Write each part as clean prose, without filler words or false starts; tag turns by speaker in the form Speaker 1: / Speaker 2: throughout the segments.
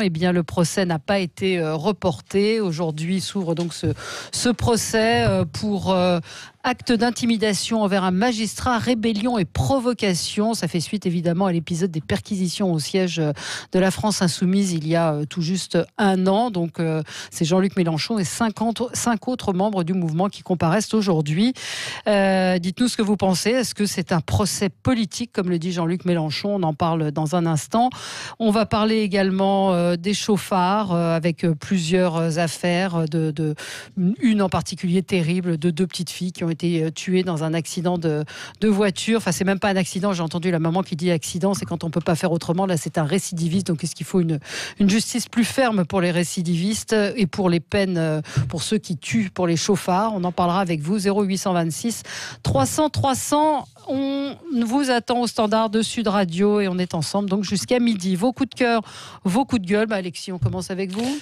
Speaker 1: Eh bien, le procès n'a pas été reporté. Aujourd'hui s'ouvre donc ce procès pour acte d'intimidation envers un magistrat, rébellion et provocation. Ça fait suite évidemment à l'épisode des perquisitions au siège de la France Insoumise il y a tout juste un an. Donc c'est Jean-Luc Mélenchon et cinq autres membres du mouvement qui comparaissent aujourd'hui. Dites-nous ce que vous pensez. Est-ce que c'est un procès politique, comme le dit Jean-Luc Mélenchon? On en parle dans un instant. On va parler également des chauffards avec plusieurs affaires, une en particulier terrible, de deux petites filles qui ont été tuées dans un accident de voiture. Enfin, c'est même pas un accident, j'ai entendu la maman qui dit accident, c'est quand on peut pas faire autrement. Là, c'est un récidiviste, donc est-ce qu'il faut une justice plus ferme pour les récidivistes et pour les peines pour ceux qui tuent, pour les chauffards? On en parlera avec vous, 0826 300 300. On vous attend au standard de Sud Radio et on est ensemble donc jusqu'à midi. Vos coups de cœur, vos coups de gueule. Alexis, on commence avec vous.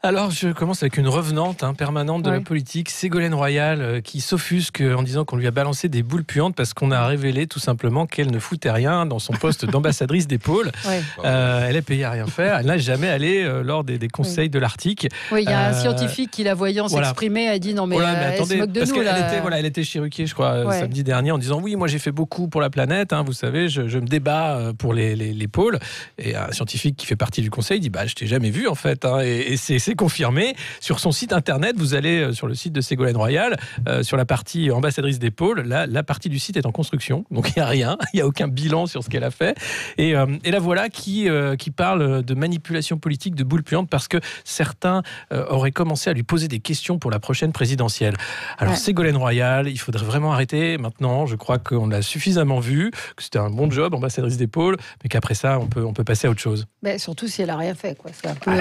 Speaker 2: Alors, je commence avec une revenante permanente de la politique, Ségolène Royal, qui s'offusque en disant qu'on lui a balancé des boules puantes parce qu'on a révélé tout simplement qu'elle ne foutait rien dans son poste d'ambassadrice des pôles. Elle est payée à rien faire. Elle n'a jamais allé lors des conseils de l'Arctique.
Speaker 1: Oui, il y a un scientifique qui, la voyant s'exprimer, a dit non mais,
Speaker 2: attendez,
Speaker 1: elle se moque de
Speaker 2: parce
Speaker 1: nous.
Speaker 2: Elle était chez Ruquier, je crois, samedi dernier, en disant oui, moi j'ai fait beaucoup pour la planète, vous savez, je me débat pour les pôles. Et un scientifique qui fait partie du conseil dit je t'ai jamais vu en fait. Et c'est confirmé sur son site internet. Vous allez sur le site de Ségolène Royal, sur la partie ambassadrice des pôles. La partie du site est en construction, donc il n'y a rien, il n'y a aucun bilan sur ce qu'elle a fait. Et la voilà qui parle de manipulation politique, de boules puantes, parce que certains auraient commencé à lui poser des questions pour la prochaine présidentielle. Alors Ségolène Royal, il faudrait vraiment arrêter maintenant. Je crois qu'on l'a suffisamment vu, que c'était un bon job, ambassadrice des pôles, mais qu'après ça, on peut passer à autre chose.
Speaker 1: Mais surtout si elle n'a rien fait, quoi. C'est un peu.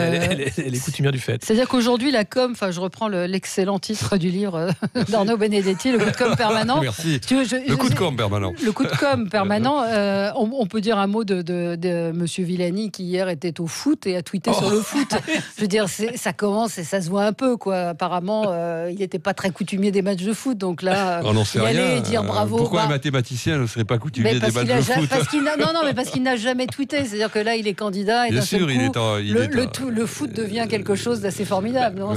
Speaker 2: Elle est coutumière du fait.
Speaker 1: C'est-à-dire qu'aujourd'hui, la com, je reprends l'excellent titre du livre d'Arnaud Benedetti, le coup de com permanent.
Speaker 3: Merci. Le coup de com permanent.
Speaker 1: Le coup de com permanent. On peut dire un mot de Monsieur Villani qui hier était au foot et a tweeté sur le foot. Je veux dire, ça commence et ça se voit un peu, quoi. Apparemment, il n'était pas très coutumier des matchs de foot, donc là,
Speaker 3: y aller
Speaker 1: et dire bravo.
Speaker 3: Pourquoi un mathématicien ne serait pas coutumier des matchs de foot?
Speaker 1: Parce qu'il n'a jamais tweeté. C'est-à-dire que là, il est candidat et d'un seul coup, le foot devient quelque chose d'assez formidable. Non,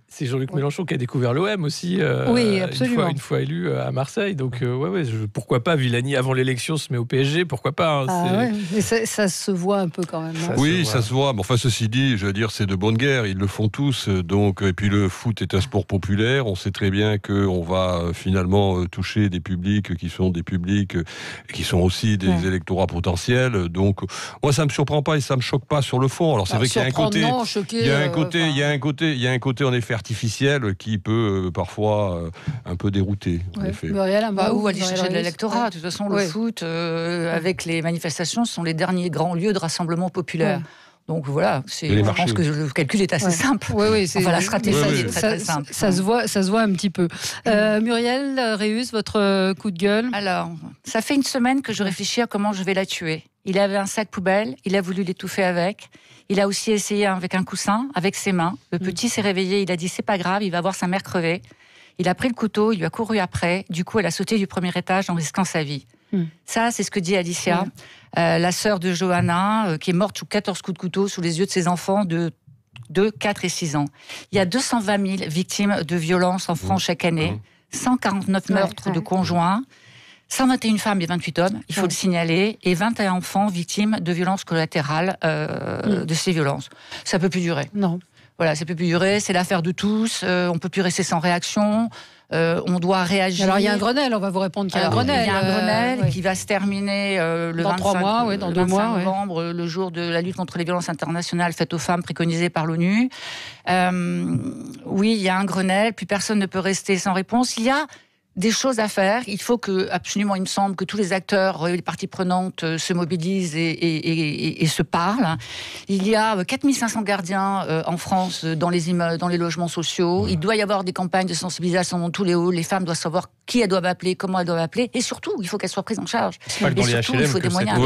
Speaker 2: c'est Jean-Luc Mélenchon qui a découvert l'OM aussi,
Speaker 1: oui, absolument.
Speaker 2: Une fois élu à Marseille. Donc, pourquoi pas? Villani, avant l'élection, se met au PSG, pourquoi pas
Speaker 1: Mais ça se voit un peu quand même.
Speaker 3: Ça se voit. Mais enfin, ceci dit, je veux dire, c'est de bonne guerre. Ils le font tous. Donc, et puis, le foot est un sport populaire. On sait très bien qu'on va finalement toucher des publics qui sont des publics qui sont aussi des électorats potentiels. Donc, moi, ça me surprend pas et ça me choque pas sur le fond. Alors, c'est vrai qu'il y a un côté, il y a un côté en effet artificiel qui peut parfois un peu dérouter. En effet.
Speaker 4: Ou aller chercher de l'électorat. De toute façon, le foot, avec les manifestations, ce sont les derniers grands lieux de rassemblement populaire. Donc voilà, je pense que le calcul est assez simple. La stratégie est très simple.
Speaker 1: Ça se voit un petit peu. Muriel Réus, votre coup de gueule?
Speaker 4: Alors, ça fait une semaine que je réfléchis à comment je vais la tuer. Il avait un sac poubelle, il a voulu l'étouffer avec. Il a aussi essayé avec un coussin, avec ses mains. Le petit s'est réveillé, il a dit c'est pas grave, il va voir sa mère crever. Il a pris le couteau, il lui a couru après. Du coup, elle a sauté du premier étage en risquant sa vie. Ça, c'est ce que dit Alicia, la sœur de Johanna, qui est morte sous 14 coups de couteau sous les yeux de ses enfants de 2, 4 et 6 ans. Il y a 220 000 victimes de violences en France chaque année, 149 meurtres de conjoints, 121 femmes et 28 hommes, il faut le signaler, et 21 enfants victimes de violences collatérales de ces violences. Ça ne peut plus durer.
Speaker 1: Non.
Speaker 4: Voilà, ça ne peut plus durer, c'est l'affaire de tous, on ne peut plus rester sans réaction, on doit réagir.
Speaker 1: Alors il y a un Grenelle, on va vous répondre qu'il y a un Grenelle.
Speaker 4: Il y a un Grenelle qui va se termir le 25 novembre, le jour de la lutte contre les violences internationales faites aux femmes préconisées par l'ONU. Oui, il y a un Grenelle, puis personne ne peut rester sans réponse. Il y a des choses à faire. Il faut absolument, il me semble, que tous les acteurs, les parties prenantes se mobilisent et se parlent. Il y a 4500 gardiens en France dans les immeubles, dans les logements sociaux. Il doit y avoir des campagnes de sensibilisation dans tous les hauts. Les femmes doivent savoir qui elles doivent appeler, comment elles doivent appeler. Et surtout, il faut qu'elles soient prises en charge.
Speaker 2: Et surtout,
Speaker 4: il faut des moyens.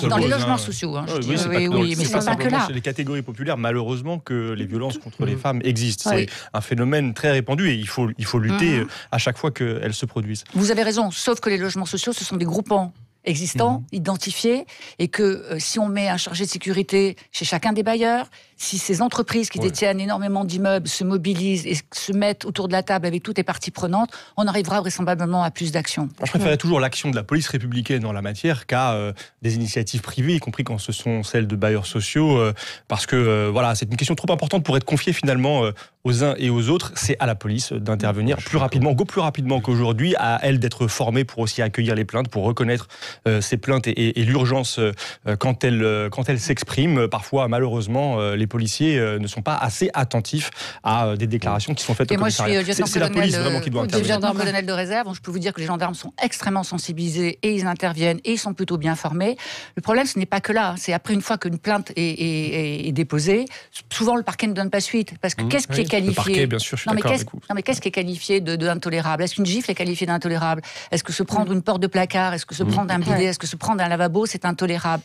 Speaker 4: Dans les logements sociaux. Mais c'est pas que là.
Speaker 5: Chez les catégories populaires, malheureusement, que les violences contre les femmes existent. C'est un phénomène très répandu et il faut lutter à chaque fois qu'elles se produisent.
Speaker 4: Vous avez raison, sauf que les logements sociaux, ce sont des groupements existants, identifiés, et que si on met un chargé de sécurité chez chacun des bailleurs, si ces entreprises qui détiennent énormément d'immeubles se mobilisent et se mettent autour de la table avec toutes les parties prenantes, on arrivera vraisemblablement à plus d'actions.
Speaker 5: Je préférais toujours l'action de la police républicaine en la matière qu'à des initiatives privées, y compris quand ce sont celles de bailleurs sociaux, parce que voilà, c'est une question trop importante pour être confiée finalement aux uns et aux autres. C'est à la police d'intervenir plus rapidement qu'aujourd'hui, à elle d'être formée pour aussi accueillir les plaintes, pour reconnaître ces plaintes et l'urgence quand elles s'expriment. Parfois, malheureusement, les policiers ne sont pas assez attentifs à des déclarations qui sont faites au commissariat. C'est la police vraiment qui doit intervenir.
Speaker 4: Lieutenant-colonel de réserve, donc je peux vous dire que les gendarmes sont extrêmement sensibilisés et ils interviennent et ils sont plutôt bien formés. Le problème, ce n'est pas que là. C'est après, une fois qu'une plainte est déposée, souvent le parquet ne donne pas suite. Parce que qu'est-ce qui est qualifié...
Speaker 5: Le parquet, bien sûr, je suis d'accord avec vous.
Speaker 4: Non, mais qu'est-ce qui est qualifié d'intolérable ? Est-ce qu'une gifle est qualifiée d'intolérable ? Est-ce que se prendre une porte de placard ? Est-ce que se prendre un bidet ? Est-ce que se prendre un lavabo, c'est intolérable ?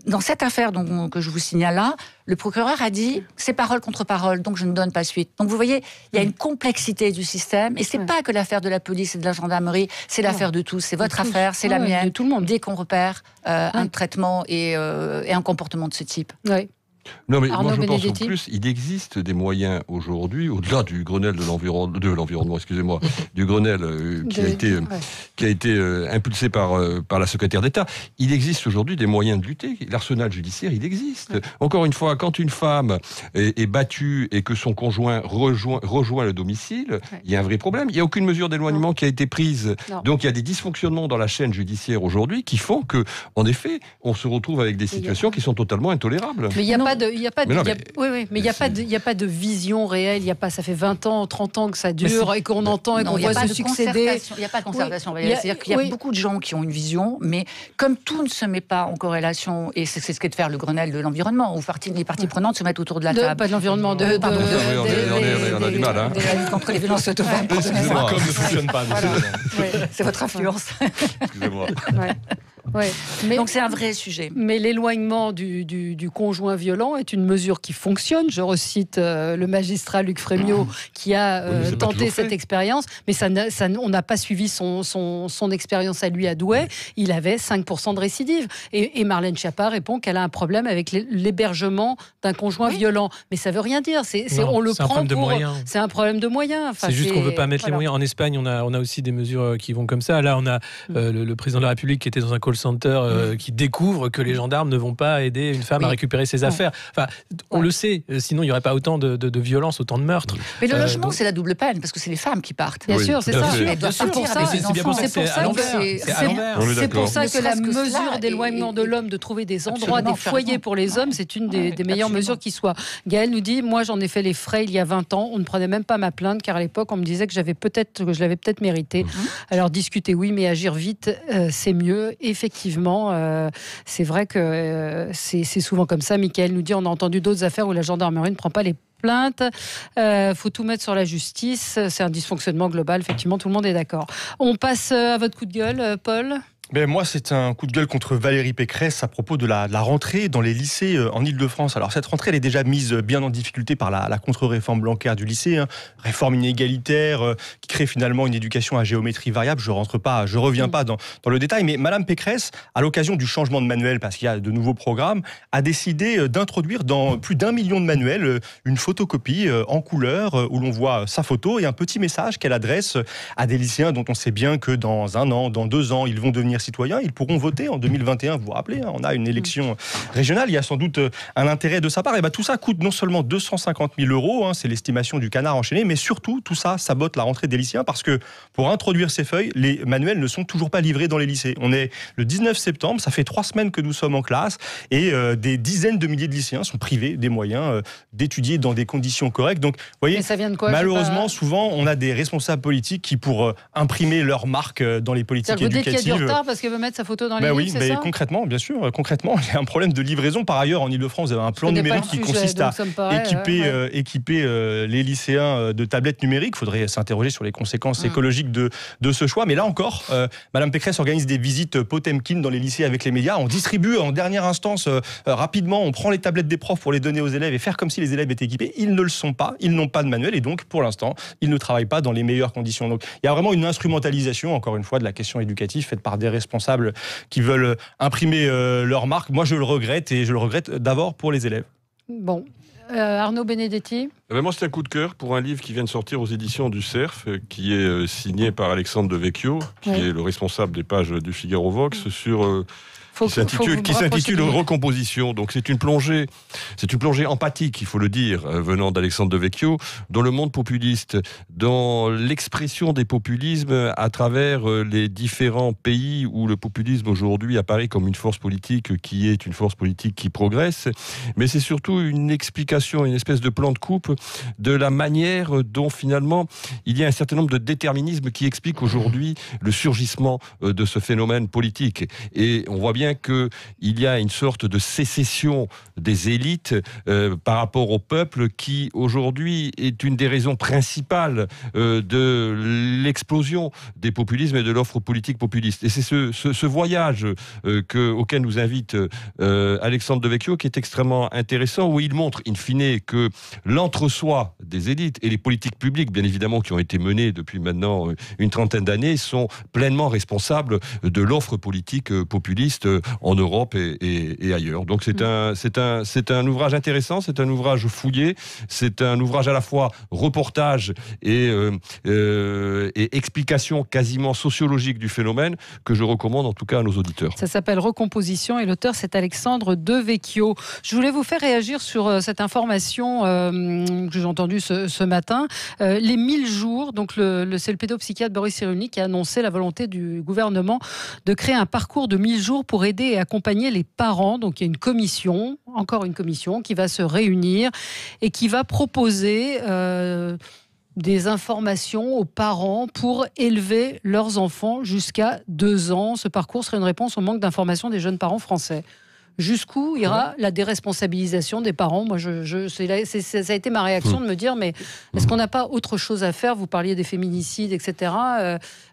Speaker 4: Dans cette affaire que je vous signale là, le procureur a dit c'est parole contre parole, donc je ne donne pas suite. Donc vous voyez, il y a une complexité du système, et c'est pas que l'affaire de la police et de la gendarmerie, c'est l'affaire de tous. C'est votre affaire, c'est la mienne.
Speaker 1: Tout le monde.
Speaker 4: Dès qu'on repère un traitement et un comportement de ce type.
Speaker 1: Oui.
Speaker 3: Non, mais
Speaker 1: Arnaud
Speaker 3: moi je pense
Speaker 1: Benedetti.
Speaker 3: en plus, il existe des moyens aujourd'hui, au-delà du Grenelle de l'environnement, excusez-moi, du Grenelle qui a été impulsé par la secrétaire d'État. Il existe aujourd'hui des moyens de lutter. L'arsenal judiciaire, il existe. Encore une fois, quand une femme est battue et que son conjoint rejoint le domicile, il y a un vrai problème. Il n'y a aucune mesure d'éloignement qui a été prise. Donc il y a des dysfonctionnements dans la chaîne judiciaire aujourd'hui qui font que, en effet, on se retrouve avec des situations qui sont totalement intolérables.
Speaker 1: Mais il n'y a pas de vision réelle. Ça fait 20 ans, 30 ans que ça dure et qu'on entend et qu'on voit se succéder.
Speaker 4: Il n'y a pas de concertation. C'est-à-dire qu'il y a beaucoup de gens qui ont une vision, mais comme tout ne se met pas en corrélation, et c'est ce qu'est de faire le Grenelle de l'environnement, où les parties prenantes se mettent autour de la table.
Speaker 1: Pas de l'environnement,
Speaker 3: on a du mal.
Speaker 4: De la lutte contre les violences auto-femmes.
Speaker 5: Excusez-moi, comme ne fonctionne pas.
Speaker 4: C'est votre influence.
Speaker 3: Excusez-moi.
Speaker 4: Donc c'est un vrai sujet.
Speaker 1: Mais l'éloignement du conjoint violent est une mesure qui fonctionne. Je recite le magistrat Luc Frémiot qui a tenté cette expérience, mais on n'a pas suivi son expérience à lui à Douai. Il avait 5% de récidive. Et Marlène Schiappa répond qu'elle a un problème avec l'hébergement d'un conjoint violent. Mais ça ne veut rien dire. On le prend pour... C'est un problème de moyens.
Speaker 2: C'est juste qu'on ne veut pas mettre les moyens. En Espagne, on a aussi des mesures qui vont comme ça. Là, on a le président de la République qui était dans un call center qui découvre que les gendarmes ne vont pas aider une femme à récupérer ses affaires. Enfin, on le sait, sinon il n'y aurait pas autant de violence, autant de meurtres.
Speaker 4: Mais le logement, c'est la double peine, parce que c'est les femmes qui partent.
Speaker 1: Bien sûr, c'est ça.
Speaker 4: Elles doivent partir avec les enfants.
Speaker 1: C'est pour ça que la mesure d'éloignement de l'homme, de trouver des endroits, des foyers pour les hommes, c'est une des meilleures mesures qui soit. Gaël nous dit, moi j'en ai fait les frais il y a 20 ans, on ne prenait même pas ma plainte, car à l'époque on me disait que je l'avais peut-être mérité. Alors discuter oui, mais agir vite, c'est mieux. Effectivement, c'est vrai que c'est souvent comme ça. Mickaël nous dit, on a entendu d'autres affaires où la gendarmerie ne prend pas les plaintes. Faut tout mettre sur la justice. C'est un dysfonctionnement global. Effectivement, tout le monde est d'accord. On passe à votre coup de gueule, Paul.
Speaker 5: Moi, c'est un coup de gueule contre Valérie Pécresse à propos de la rentrée dans les lycées en Ile-de-France. Alors, cette rentrée, elle est déjà mise bien en difficulté par la contre-réforme Blanquer du lycée, réforme inégalitaire qui crée finalement une éducation à géométrie variable. Je reviens pas dans le détail, mais Madame Pécresse, à l'occasion du changement de manuel, parce qu'il y a de nouveaux programmes, a décidé d'introduire dans plus d'1 million de manuels une photocopie en couleur où l'on voit sa photo et un petit message qu'elle adresse à des lycéens dont on sait bien que dans 1 an, dans 2 ans, ils vont devenir citoyens, ils pourront voter en 2021. Vous vous rappelez, on a une élection régionale, il y a sans doute un intérêt de sa part. Et tout ça coûte non seulement 250 000 €, c'est l'estimation du Canard enchaîné, mais surtout, tout ça sabote la rentrée des lycéens parce que pour introduire ces feuilles, les manuels ne sont toujours pas livrés dans les lycées. On est le 19 septembre, ça fait 3 semaines que nous sommes en classe et des dizaines de milliers de lycéens sont privés des moyens d'étudier dans des conditions correctes. Donc, vous voyez,
Speaker 1: ça vient de quoi,
Speaker 5: malheureusement, souvent, on a des responsables politiques qui, pour imprimer leur marque dans les politiques éducatives...
Speaker 1: Parce qu'elle veut mettre sa photo dans les livres, c'est ça ?
Speaker 5: Concrètement, bien sûr. Concrètement, il y a un problème de livraison. Par ailleurs, en Ile-de-France, vous avez un plan numérique qui consiste à équiper les lycéens de tablettes numériques. Il faudrait s'interroger sur les conséquences écologiques de ce choix. Mais là encore, Madame Pécresse organise des visites Potemkin dans les lycées avec les médias. On distribue en dernière instance rapidement. On prend les tablettes des profs pour les donner aux élèves et faire comme si les élèves étaient équipés. Ils ne le sont pas. Ils n'ont pas de manuel et donc, pour l'instant, ils ne travaillent pas dans les meilleures conditions. Donc, il y a vraiment une instrumentalisation, encore une fois, de la question éducative faite par des responsables qui veulent imprimer leur marque. Moi, je le regrette, et je le regrette d'abord pour les élèves.
Speaker 1: Bon. Arnaud Benedetti.
Speaker 3: Moi, c'est un coup de cœur pour un livre qui vient de sortir aux éditions du Cerf, qui est signé par Alexandre de Vecchio, qui est le responsable des pages du Figaro Vox, sur... qui s'intitule Recomposition. Donc c'est une plongée empathique, il faut le dire, venant d'Alexandre de Vecchio, dans le monde populiste, dans l'expression des populismes à travers les différents pays où le populisme aujourd'hui apparaît comme une force politique qui progresse. Mais c'est surtout une explication, une espèce de plan de coupe de la manière dont finalement il y a un certain nombre de déterminismes qui expliquent aujourd'hui le surgissement de ce phénomène politique. Et on voit bien qu'il y a une sorte de sécession des élites par rapport au peuple qui, aujourd'hui, est une des raisons principales de l'explosion des populismes et de l'offre politique populiste. Et c'est ce voyage auquel nous invite Alexandre de Vecchio qui est extrêmement intéressant, où il montre, in fine, que l'entre-soi des élites et les politiques publiques, bien évidemment, qui ont été menées depuis maintenant une trentaine d'années, sont pleinement responsables de l'offre politique populiste en Europe et ailleurs. Donc c'est un ouvrage intéressant, c'est un ouvrage fouillé, c'est un ouvrage à la fois reportage et explication quasiment sociologique du phénomène que je recommande en tout cas à nos auditeurs.
Speaker 1: Ça s'appelle Recomposition et l'auteur c'est Alexandre de Vecchio. Je voulais vous faire réagir sur cette information que j'ai entendue ce matin. Les 1000 jours, donc c'est le pédopsychiatre Boris Cyrulnik qui a annoncé la volonté du gouvernement de créer un parcours de 1000 jours pour aider et accompagner les parents. Donc il y a une commission, encore une commission, qui va se réunir et qui va proposer des informations aux parents pour élever leurs enfants jusqu'à 2 ans. Ce parcours serait une réponse au manque d'information des jeunes parents français. Jusqu'où ira la déresponsabilisation des parents ? Moi, ça a été ma réaction de me dire, mais est-ce qu'on n'a pas autre chose à faire ? Vous parliez des féminicides, etc.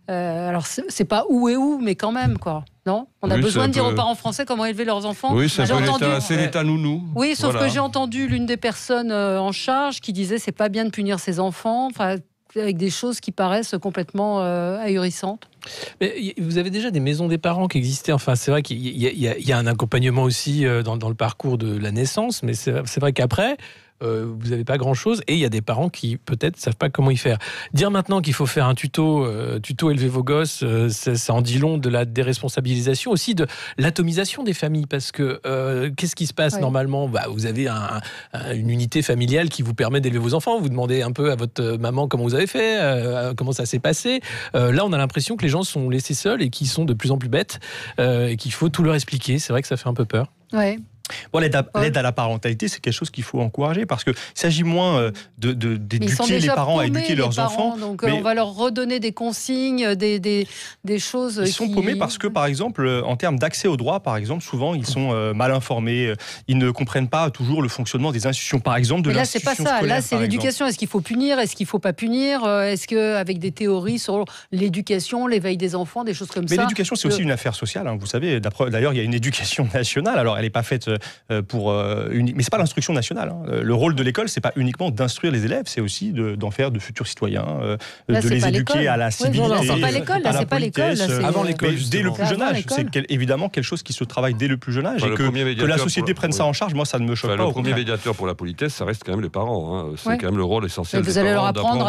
Speaker 1: Alors, c'est pas où et où, mais quand même, quoi. Non ? On a besoin de dire aux parents français comment élever leurs enfants.
Speaker 3: Oui, c'est l'État nounou.
Speaker 1: Oui, sauf que j'ai entendu l'une des personnes en charge qui disait c'est pas bien de punir ses enfants, avec des choses qui paraissent complètement ahurissantes.
Speaker 2: Mais vous avez déjà des maisons des parents qui existaient. Enfin, c'est vrai qu'il y a un accompagnement aussi dans le parcours de la naissance, mais c'est vrai qu'après, vous n'avez pas grand-chose et il y a des parents qui peut-être ne savent pas comment y faire. Dire maintenant qu'il faut faire un tuto élever vos gosses, ça en dit long de la déresponsabilisation, aussi de l'atomisation des familles, parce que qu'est-ce qui se passe normalement ? Vous avez une unité familiale qui vous permet d'élever vos enfants, vous demandez un peu à votre maman comment vous avez fait, comment ça s'est passé. Là, on a l'impression que les gens sont laissés seuls et qu'ils sont de plus en plus bêtes et qu'il faut tout leur expliquer. C'est vrai que ça fait un peu peur.
Speaker 1: Ouais.
Speaker 5: Bon, l'aide à la parentalité, c'est quelque chose qu'il faut encourager parce qu'il s'agit moins d'éduquer les parents à éduquer leurs enfants.
Speaker 1: Donc on va leur redonner des consignes, des choses.
Speaker 5: Ils sont paumés parce que, par exemple, en termes d'accès aux droits, par exemple, souvent ils sont mal informés, ils ne comprennent pas toujours le fonctionnement des institutions, par exemple, de l'institution scolaire. Là, c'est pas ça. Là, c'est l'éducation. Est-ce qu'il faut punir ? Est-ce qu'il ne faut pas punir ? Est-ce qu'avec des théories sur l'éducation, l'éveil des enfants, des choses comme ça ? Mais l'éducation, c'est aussi une affaire sociale. Vous savez, d'ailleurs, il y a une éducation nationale. Alors, elle n'est pas faite mais c'est pas l'instruction nationale. Le rôle de l'école, c'est pas uniquement d'instruire les élèves, c'est aussi d'en faire de futurs citoyens, de les éduquer à la civilité.
Speaker 1: C'est pas l'école, là, c'est pas l'école.
Speaker 2: Avant l'école,
Speaker 5: dès le plus jeune âge. C'est évidemment quelque chose qui se travaille dès le plus jeune âge et que la société prenne ça en charge. Moi, ça ne me choque pas.
Speaker 3: Le premier médiateur pour la politesse, ça reste quand même les parents. C'est quand même le rôle essentiel.
Speaker 1: Vous allez leur apprendre,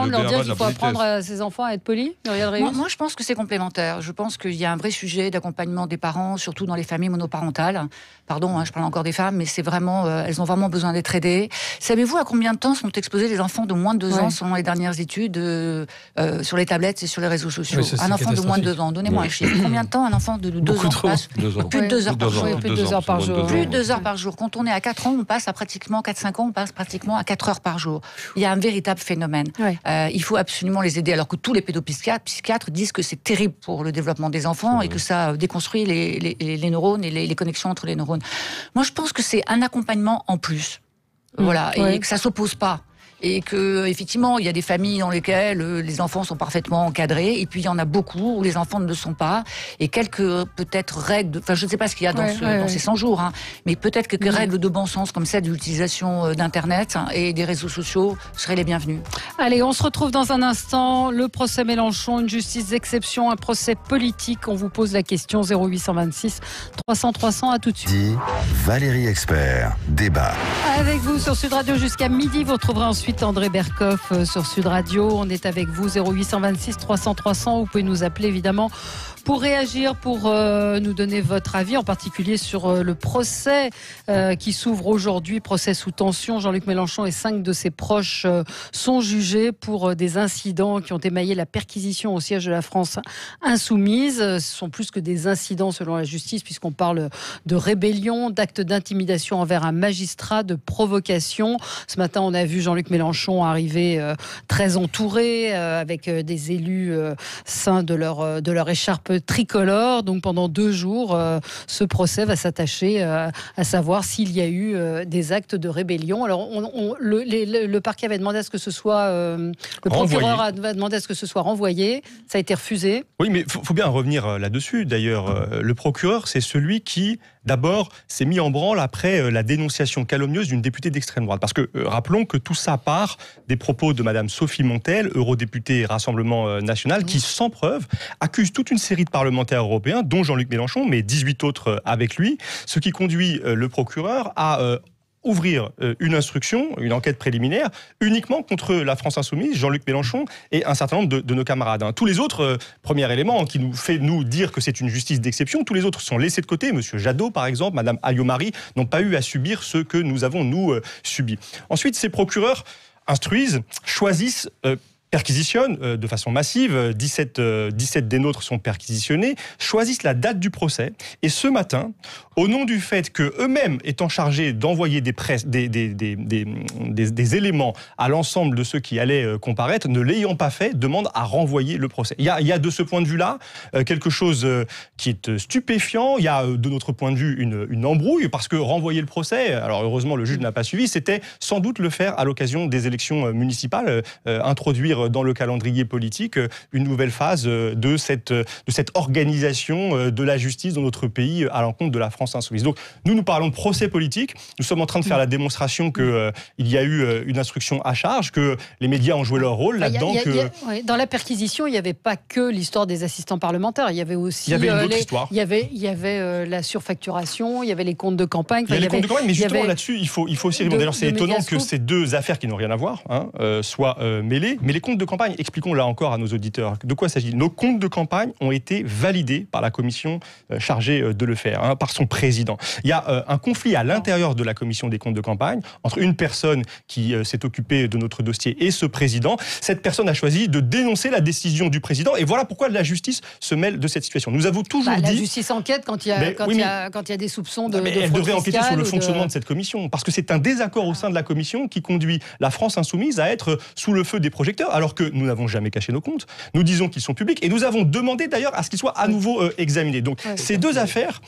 Speaker 1: leur dire qu'il faut apprendre à ses enfants à être polis.
Speaker 4: Moi, je pense que c'est complémentaire. Je pense qu'il y a un vrai sujet d'accompagnement des parents, surtout dans les familles monoparentales. Pardon, je parle encore des femmes, mais c'est vraiment, elles ont vraiment besoin d'être aidées. Savez-vous à combien de temps sont exposés les enfants de moins de 2 ans selon les dernières études sur les tablettes et sur les réseaux sociaux ? Un enfant de moins de 2 ans, donnez-moi un chiffre. Combien de temps un enfant de 2 ans passe ? Plus de 2 heures par jour.
Speaker 1: Plus de 2 heures par jour.
Speaker 4: Plus de 2 heures par jour. Quand on est à 4 ans, on passe à pratiquement 4-5 ans, on passe pratiquement à 4 heures par jour. Il y a un véritable phénomène. Il faut absolument les aider, alors que tous les pédopsychiatres disent que c'est terrible pour le développement des enfants et que ça déconstruit les neurones et les connexions entre les neurones. Moi, je pense que c'est un accompagnement en plus. Et que ça ne s'oppose pas. et que effectivement il y a des familles dans lesquelles les enfants sont parfaitement encadrés, et puis il y en a beaucoup où les enfants ne le sont pas, et quelques peut-être règles, enfin je ne sais pas ce qu'il y a dans ces 100 jours, hein, mais peut-être quelques règles de bon sens comme celle de l'utilisation d'Internet et des réseaux sociaux seraient les bienvenues.
Speaker 1: Allez, on se retrouve dans un instant. Le procès Mélenchon, une justice d'exception, un procès politique. On vous pose la question 0826 300 300. À tout de suite.
Speaker 6: Valérie Expert, débat.
Speaker 1: Avec vous sur Sud Radio jusqu'à midi. Vous retrouverez ensuite André Berkoff sur Sud Radio. On est avec vous 0826 300 300. Vous pouvez nous appeler évidemment pour réagir, pour nous donner votre avis, en particulier sur le procès qui s'ouvre aujourd'hui, procès sous tension. Jean-Luc Mélenchon et 5 de ses proches sont jugés pour des incidents qui ont émaillé la perquisition au siège de la France Insoumise. Ce sont plus que des incidents selon la justice, puisqu'on parle de rébellion, d'actes d'intimidation envers un magistrat, de provocation. Ce matin, on a vu Jean-Luc Mélenchon arriver très entouré, avec des élus ceints de leur écharpe tricolore. Donc pendant 2 jours, ce procès va s'attacher à savoir s'il y a eu des actes de rébellion. Alors le parquet avait demandé à ce que ce soit le procureur a demandé à ce que ce soit renvoyé. Ça a été refusé. Oui, mais faut bien revenir là-dessus. D'ailleurs, le procureur, c'est celui qui d'abord s'est mis en branle après la dénonciation calomnieuse d'une députée d'extrême droite. Parce que rappelons que tout ça part des propos de Madame Sophie Montel, eurodéputée Rassemblement National, qui sans preuve accuse toute une série de parlementaires européens, dont Jean-Luc Mélenchon, mais 18 autres avec lui, ce qui conduit le procureur à ouvrir une instruction, une enquête préliminaire, uniquement contre la France Insoumise, Jean-Luc Mélenchon et un certain nombre de nos camarades. Tous les autres, premier élément qui nous fait nous dire que c'est une justice d'exception, tous les autres sont laissés de côté. Monsieur Jadot, par exemple, Madame Alliot-Marie, n'ont pas eu à subir ce que nous avons, nous, subi. Ensuite, ces procureurs instruisent, choisissent, perquisitionnent de façon massive, 17 des nôtres sont perquisitionnés, choisissent la date du procès, et ce matin, au nom du fait qu'eux-mêmes étant chargés d'envoyer des éléments à l'ensemble de ceux qui allaient comparaître, ne l'ayant pas fait, demandent à renvoyer le procès. Il y a de ce point de vue-là quelque chose qui est stupéfiant, il y a de notre point de vue une embrouille, parce que renvoyer le procès, alors heureusement le juge n'a pas suivi, c'était sans doute le faire à l'occasion des élections municipales, introduire dans le calendrier politique une nouvelle phase de cette organisation de la justice dans notre pays à l'encontre de la France Insoumise. Donc nous parlons de procès politique, nous sommes en train de faire la démonstration qu'il y a eu une instruction à charge, que les médias ont joué leur rôle là-dedans. Dans la perquisition, il n'y avait pas que l'histoire des assistants parlementaires, il y avait aussi une autre histoire. Il y avait la surfacturation, il y avait les comptes de campagne. Il y a les comptes de campagne, mais justement là-dessus, il faut aussi répondre. D'ailleurs, c'est étonnant que ces deux affaires qui n'ont rien à voir soient mêlées, mais les comptes de campagne, expliquons là encore à nos auditeurs de quoi il s'agit. Nos comptes de campagne ont été validés par la commission chargée de le faire, par son président. Il y a un conflit à l'intérieur de la commission des comptes de campagne entre une personne qui s'est occupée de notre dossier et ce président. Cette personne a choisi de dénoncer la décision du président, et voilà pourquoi la justice se mêle de cette situation. Nous avons toujours dit... La justice enquête quand il y a des soupçons de fraude fiscale. Elle devrait enquêter sur le fonctionnement de cette commission, parce que c'est un désaccord au sein de la commission qui conduit la France Insoumise à être sous le feu des projecteurs, alors que nous n'avons jamais caché nos comptes. Nous disons qu'ils sont publics, et nous avons demandé d'ailleurs à ce qu'ils soient à nouveau examinés. Donc ces deux affaires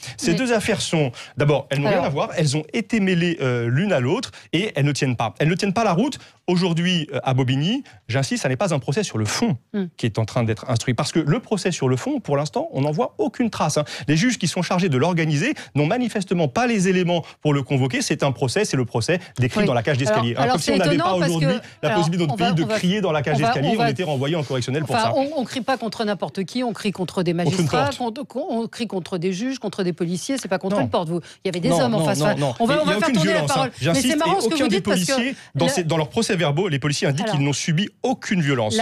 Speaker 1: sont... D'abord, elles n'ont rien à voir, elles ont été mêlées l'une à l'autre, et elles ne tiennent pas. Elles ne tiennent pas la route. Aujourd'hui, à Bobigny, j'insiste, ça n'est pas un procès sur le fond qui est en train d'être instruit. Parce que le procès sur le fond, pour l'instant, on n'en voit aucune trace. Les juges qui sont chargés de l'organiser n'ont manifestement pas les éléments pour le convoquer. C'est un procès, c'est le procès des cris dans la cage d'escalier. Comme si on n'avait pas aujourd'hui la possibilité dans notre pays de crier dans la cage d'escalier. On était renvoyé en correctionnel pour ça. On ne crie pas contre n'importe qui, on crie contre des magistrats, on crie contre des juges, contre des policiers, c'est pas contre une porte. Il y avait des hommes en face. On va faire tourner la parole. Mais c'est marrant ce que vous dites parce que... Dans leurs procès-verbaux, les policiers indiquent qu'ils n'ont subi aucune violence.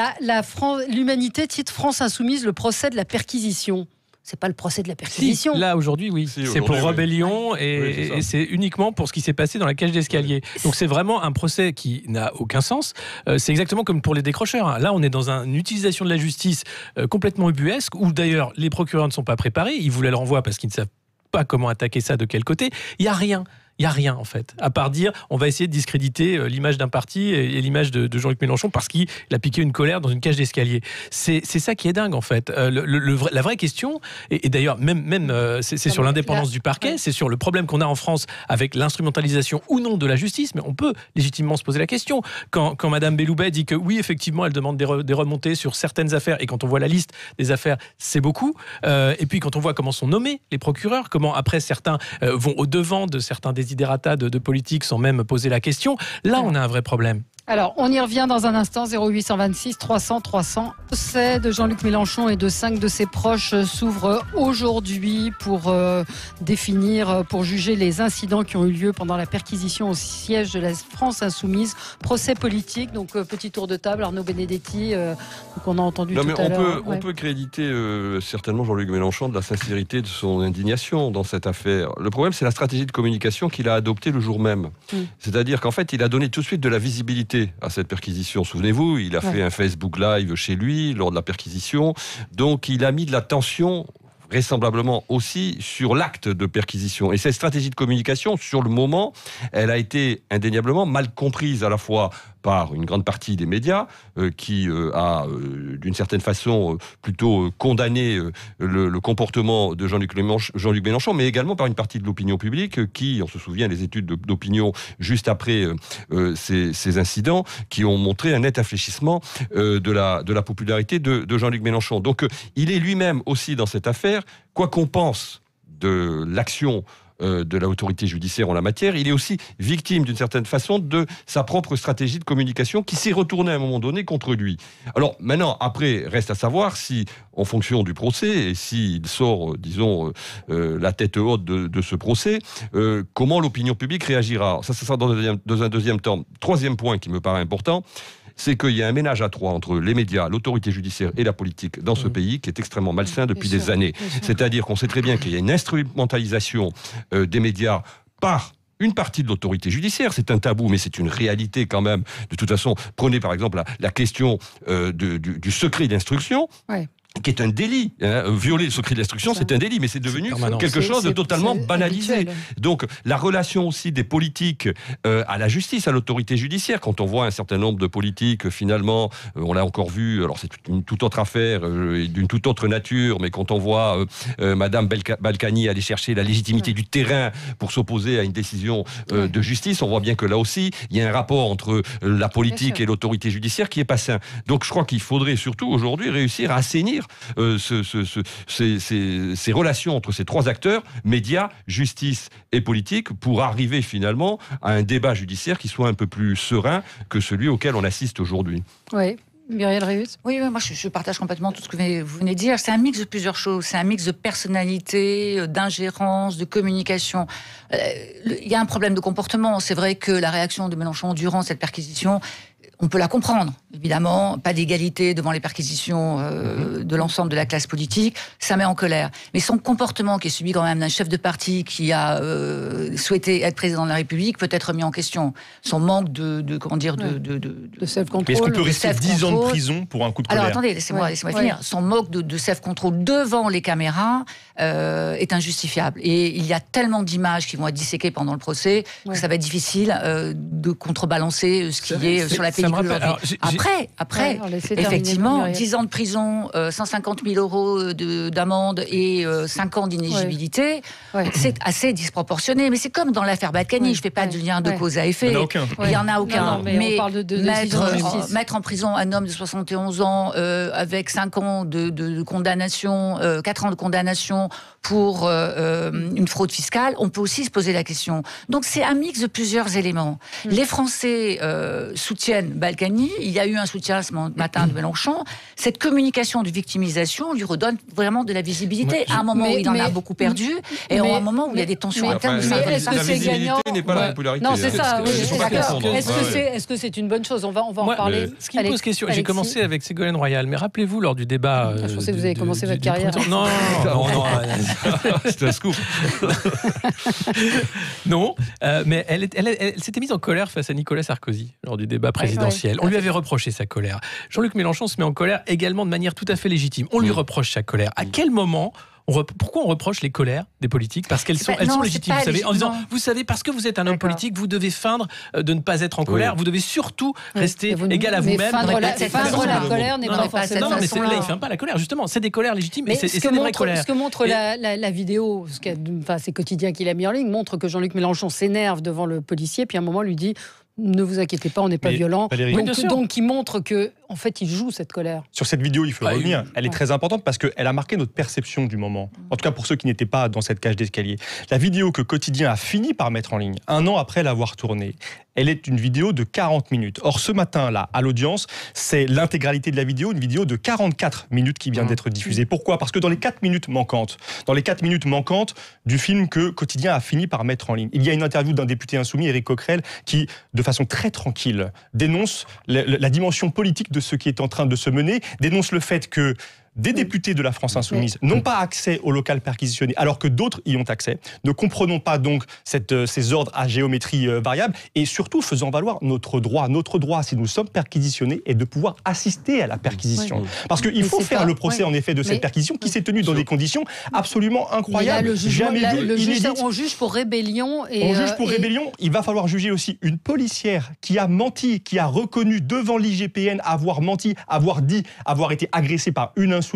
Speaker 1: L'Humanité titre France Insoumise le procès de la perquisition. C'est pas le procès de la perquisition.
Speaker 2: Si, là, aujourd'hui, oui. C'est pour rébellion et c'est uniquement pour ce qui s'est passé dans la cage d'escalier. Donc c'est vraiment un procès qui n'a aucun sens. C'est exactement comme pour les décrocheurs. Là, on est dans une utilisation de la justice complètement ubuesque, où d'ailleurs les procureurs ne sont pas préparés. Ils voulaient le renvoi parce qu'ils ne savent pas comment attaquer ça, de quel côté. Il n'y a rien. Il n'y a rien, en fait, à part dire on va essayer de discréditer l'image d'un parti et l'image de Jean-Luc Mélenchon parce qu'il a piqué une colère dans une cage d'escalier. C'est ça qui est dingue, en fait. La vraie question, et d'ailleurs, même c'est sur l'indépendance du parquet, c'est sur le problème qu'on a en France avec l'instrumentalisation ou non de la justice, mais on peut légitimement se poser la question. Quand Madame Belloubet dit que oui, effectivement, elle demande des remontées sur certaines affaires, et quand on voit la liste des affaires, c'est beaucoup. Et puis quand on voit comment sont nommés les procureurs, comment après certains vont au-devant de certains desiderata de politique sans même poser la question, là on a un vrai problème.
Speaker 1: Alors, on y revient dans un instant, 0826 300 300. Le procès de Jean-Luc Mélenchon et de 5 de ses proches s'ouvre aujourd'hui pour définir, pour juger les incidents qui ont eu lieu pendant la perquisition au siège de la France Insoumise. Procès politique, donc petit tour de table, Arnaud Benedetti, qu'on a entendu tout à l'heure.
Speaker 3: On peut créditer certainement Jean-Luc Mélenchon de la sincérité de son indignation dans cette affaire. Le problème, c'est la stratégie de communication qu'il a adoptée le jour même. C'est-à-dire qu'en fait, il a donné tout de suite de la visibilité à cette perquisition. Souvenez-vous, il a fait un Facebook Live chez lui lors de la perquisition. Donc, il a mis de la tension vraisemblablement aussi sur l'acte de perquisition. Et cette stratégie de communication, sur le moment, elle a été indéniablement mal comprise à la fois par une grande partie des médias qui a d'une certaine façon plutôt condamné le comportement de Jean-Luc Mélenchon, mais également par une partie de l'opinion publique qui, on se souvient des études d'opinion juste après ces incidents, qui ont montré un net infléchissement de la popularité de Jean-Luc Mélenchon. Donc il est lui-même aussi dans cette affaire, quoi qu'on pense de l'action de l'autorité judiciaire en la matière, il est aussi victime d'une certaine façon de sa propre stratégie de communication qui s'est retournée à un moment donné contre lui. Alors maintenant, après, reste à savoir si, en fonction du procès, et s'il sort, disons, la tête haute de ce procès, comment l'opinion publique réagira. Ça sera dans un deuxième temps. Troisième point qui me paraît important, c'est qu'il y a un ménage à trois entre les médias, l'autorité judiciaire et la politique dans ce pays qui est extrêmement malsain depuis des années. C'est-à-dire qu'on sait très bien qu'il y a une instrumentalisation des médias par une partie de l'autorité judiciaire. C'est un tabou, mais c'est une réalité quand même. De toute façon, prenez par exemple la question du secret d'instruction. Ouais. Qui est un délit. Violer le secret de l'instruction, c'est un délit, mais c'est devenu quelque chose de totalement banalisé. Habituel. Donc, la relation aussi des politiques à la justice, à l'autorité judiciaire, quand on voit un certain nombre de politiques, finalement, on l'a encore vu, alors c'est une toute autre affaire, d'une toute autre nature, mais quand on voit Madame Balkany aller chercher la légitimité du terrain pour s'opposer à une décision de justice, on voit bien que là aussi, il y a un rapport entre la politique et l'autorité judiciaire qui est pas sain. Donc, je crois qu'il faudrait surtout aujourd'hui réussir à assainir ces relations entre ces trois acteurs, médias, justice et politique, pour arriver finalement à un débat judiciaire qui soit un peu plus serein que celui auquel on assiste aujourd'hui.
Speaker 1: Oui. Muriel Réus.
Speaker 4: Oui, moi je partage complètement tout ce que vous venez de dire. C'est un mix de plusieurs choses. C'est un mix de personnalité, d'ingérence, de communication. Il y a un problème de comportement. C'est vrai que la réaction de Mélenchon durant cette perquisition, on peut la comprendre, évidemment, pas d'égalité devant les perquisitions de l'ensemble de la classe politique, ça met en colère. Mais son comportement, qui est celui quand même d'un chef de parti qui a souhaité être président de la République, peut être mis en question. Son manque de
Speaker 1: self-control.
Speaker 5: Est-ce qu'on peut rester 10 ans de prison pour un coup de colère ?
Speaker 4: Alors attendez, laissez-moi finir. Son manque de self-control devant les caméras est injustifiable. Et il y a tellement d'images qui vont être disséquées pendant le procès que ça va être difficile de contrebalancer ce qui est sur la pellicule. Après, effectivement, 10 ans de prison, 150 000 euros d'amende et 5 ans d'inéligibilité, c'est assez disproportionné. Mais c'est comme dans l'affaire Balkany, je ne fais pas de lien de cause à effet. Il n'y en a aucun. Mais on parle de mettre en prison un homme de 71 ans avec 5 ans de condamnation, 4 ans de condamnation pour une fraude fiscale, on peut aussi se poser la question. Donc c'est un mix de plusieurs éléments. Les Français soutiennent Balkany, il y a eu un soutien ce matin de Mélenchon. Cette communication de victimisation lui redonne vraiment de la visibilité. À un moment où il en a beaucoup perdu, et à un moment où il y a des tensions internes.
Speaker 1: Mais est-ce que c'est gagnant ?
Speaker 3: N'est pas la popularité.
Speaker 1: Non, c'est ça.
Speaker 3: D'accord.
Speaker 1: Est-ce que c'est une bonne chose ? On va en parler.
Speaker 2: Ce qui me pose question, j'ai commencé avec Ségolène Royal, mais rappelez-vous lors du débat.
Speaker 1: Je pensais que vous avez commencé votre carrière.
Speaker 2: Non.
Speaker 3: C'est un scoop.
Speaker 2: Non, mais elle s'était mise en colère face à Nicolas Sarkozy lors du débat présidentiel. présidentielle. On lui avait reproché sa colère. Jean-Luc Mélenchon se met en colère également de manière tout à fait légitime. On lui reproche sa colère. À quel moment pourquoi on reproche les colères des politiques? Parce qu'elles sont légitimes, vous savez, en disant, vous savez, parce que vous êtes un homme politique, vous devez feindre de ne pas être en colère, vous devez surtout rester égal à vous-même.
Speaker 1: Feindre la colère n'est pas forcément...
Speaker 2: Non, mais là, il ne feint pas la colère, justement. C'est des colères légitimes, et c'est des vraies colères.
Speaker 1: Ce que montre la vidéo, c'est Quotidien qu'il a mis en ligne, montre que Jean-Luc Mélenchon s'énerve devant le policier, puis à un moment lui dit... Ne vous inquiétez pas, on n'est pas violent. Donc, il montre que, en fait, il joue cette colère.
Speaker 5: Sur cette vidéo, il faut revenir. Elle est très importante parce qu'elle a marqué notre perception du moment. En tout cas, pour ceux qui n'étaient pas dans cette cage d'escalier. La vidéo que Quotidien a fini par mettre en ligne, 1 an après l'avoir tournée, elle est une vidéo de 40 minutes. Or, ce matin-là, à l'audience, c'est l'intégralité de la vidéo, une vidéo de 44 minutes qui vient d'être diffusée. Pourquoi? Parce que dans les 4 minutes manquantes du film que Quotidien a fini par mettre en ligne, il y a une interview d'un député insoumis, Éric Coquerel, qui, de façon très tranquille, dénonce la dimension politique de ce qui est en train de se mener, dénonce le fait que des députés de la France Insoumise n'ont pas accès au local perquisitionné, alors que d'autres y ont accès. Ne comprenons pas donc ces ordres à géométrie variable, et surtout faisant valoir notre droit. Notre droit, si nous sommes perquisitionnés, est de pouvoir assister à la perquisition. Parce qu'il faut faire le procès, en effet, de cette perquisition qui s'est tenue dans des conditions absolument incroyables.
Speaker 1: On juge pour rébellion.
Speaker 5: Rébellion. Il va falloir juger aussi une policière qui a menti, qui a reconnu devant l'IGPN avoir menti, avoir dit avoir été agressée par une insoumise,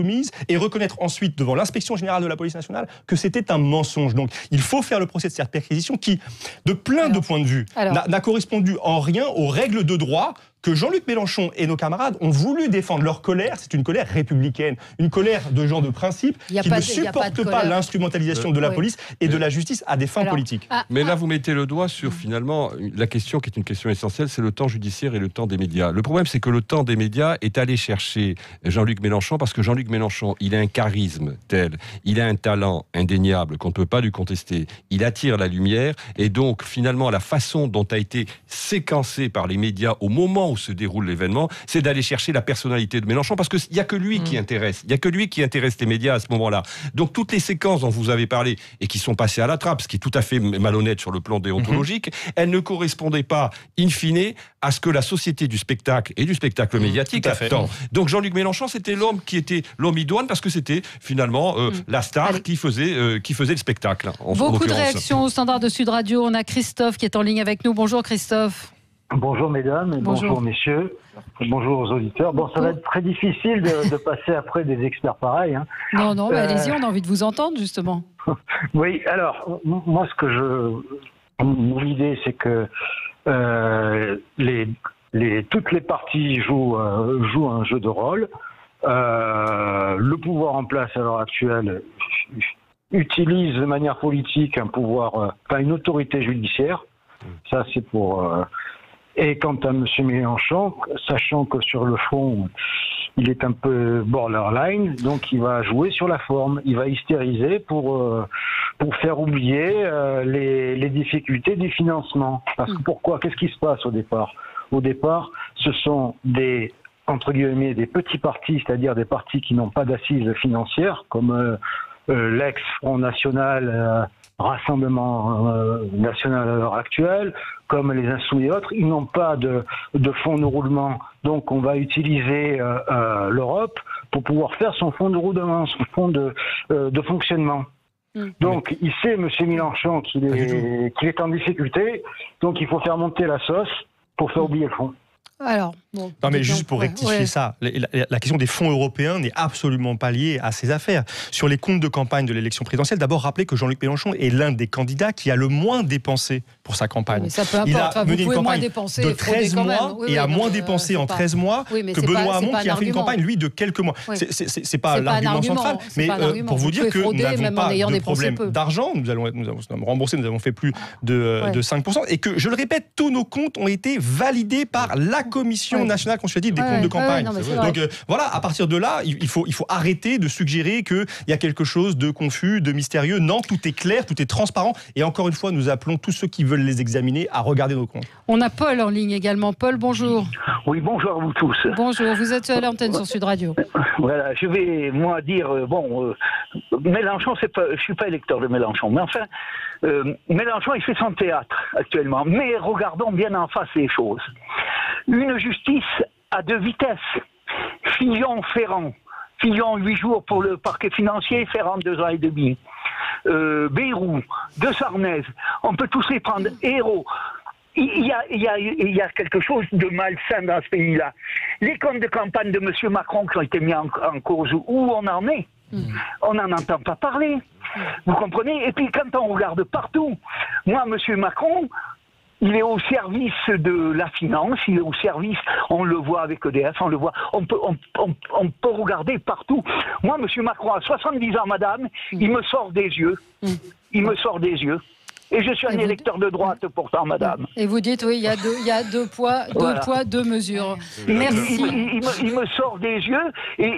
Speaker 5: et reconnaître ensuite devant l'inspection générale de la police nationale que c'était un mensonge. Donc il faut faire le procès de cette perquisition qui, de plein de points de vue, n'a correspondu en rien aux règles de droit que Jean-Luc Mélenchon et nos camarades ont voulu défendre. Leur colère, c'est une colère républicaine, une colère de gens de principe qui ne supportent pas l'instrumentalisation de la police et de la justice à des fins politiques.
Speaker 3: Mais là, vous mettez le doigt sur, finalement, la question qui est une question essentielle, c'est le temps judiciaire et le temps des médias. Le problème, c'est que le temps des médias est allé chercher Jean-Luc Mélenchon, parce que Jean-Luc Mélenchon, il a un charisme tel, il a un talent indéniable qu'on ne peut pas lui contester, il attire la lumière, et donc, finalement, la façon dont a été séquencé par les médias au moment où se déroule l'événement, c'est d'aller chercher la personnalité de Mélenchon, parce qu'il n'y a que lui qui intéresse. Il n'y a que lui qui intéresse les médias à ce moment-là. Donc toutes les séquences dont vous avez parlé et qui sont passées à la trappe, ce qui est tout à fait malhonnête sur le plan déontologique, elles ne correspondaient pas, in fine, à ce que la société du spectacle et du spectacle médiatique attend. Donc Jean-Luc Mélenchon, c'était l'homme qui était l'homme idoine, parce que c'était finalement la star qui faisait le spectacle.
Speaker 1: Beaucoup de réactions au standard de Sud Radio. On a Christophe qui est en ligne avec nous. Bonjour Christophe.
Speaker 7: Bonjour mesdames, et bonjour messieurs, bonjour aux auditeurs. Bon, ça va être très difficile de passer après des experts pareils. Hein.
Speaker 1: Non, mais allez-y, on a envie de vous entendre justement.
Speaker 7: Oui, alors, moi mon idée c'est que toutes les parties jouent un jeu de rôle. Le pouvoir en place à l'heure actuelle utilise de manière politique une autorité judiciaire. Ça c'est pour... Et quant à M. Mélenchon, sachant que sur le fond, il est un peu borderline, donc il va jouer sur la forme, il va hystériser pour faire oublier les difficultés du financement. Parce que pourquoi? Qu'est-ce qui se passe au départ? Au départ, ce sont entre guillemets, des petits partis, c'est-à-dire des partis qui n'ont pas d'assises financières, comme l'ex-Front National, Rassemblement National à l'heure actuelle, comme les Insoumis et autres, ils n'ont pas de fonds de roulement. Donc on va utiliser l'Europe pour pouvoir faire son fonds de roulement, son fonds de fonctionnement. Donc il sait, M. Mélenchon, qu'il est en difficulté, donc il faut faire monter la sauce pour faire oublier le fond.
Speaker 1: Alors,
Speaker 5: non, mais juste pour rectifier ça, la question des fonds européens n'est absolument pas liée à ces affaires. Sur les comptes de campagne de l'élection présidentielle, d'abord rappeler que Jean-Luc Mélenchon est l'un des candidats qui a le moins dépensé pour sa campagne.
Speaker 1: Mais ça peut importe.
Speaker 5: Il a mené une campagne
Speaker 1: de
Speaker 5: 13 mois et a moins dépensé en 13 mois que Benoît Hamon qui a fait une campagne, lui, de quelques mois. C'est pas l'argument central, mais pour vous dire que nous n'avons pas de problème d'argent, nous allons rembourser, nous avons fait plus de 5%, et que, je le répète, tous nos comptes ont été validés par la Commission nationale consultative des comptes de campagne. Donc voilà, à partir de là, il faut arrêter de suggérer qu'il y a quelque chose de confus, de mystérieux. Non, tout est clair, tout est transparent. Et encore une fois, nous appelons tous ceux qui veulent les examiner à regarder nos comptes.
Speaker 1: On a Paul en ligne également. Paul, bonjour.
Speaker 8: Oui, bonjour à vous tous.
Speaker 1: Bonjour, vous êtes à l'antenne sur Sud Radio.
Speaker 8: Voilà, je vais, moi, dire, Mélenchon, je suis pas électeur de Mélenchon, mais enfin, Mélenchon, il fait son théâtre actuellement. Mais regardons bien en face les choses. une justice à deux vitesses. Fillon-Ferrand. Fillon 8 jours pour le parquet financier, Ferrand 2 ans et demi. Bayrou, De Sarnez, on peut tous les prendre. Hérault. Il y a quelque chose de malsain dans ce pays-là. Les comptes de campagne de M. Macron qui ont été mis en cause, où on en est, on n'en entend pas parler. Vous comprenez? Et puis quand on regarde partout, moi, M. Macron, il est au service de la finance, il est au service, on le voit avec EDF, on le voit, on peut regarder partout. Moi, M. Macron, à 70 ans, madame, il me sort des yeux. Il me sort des yeux. Et je suis un électeur de droite, pourtant, madame.
Speaker 1: Et vous dites, oui, il y a deux poids, deux mesures. Merci.
Speaker 8: Il me sort des yeux et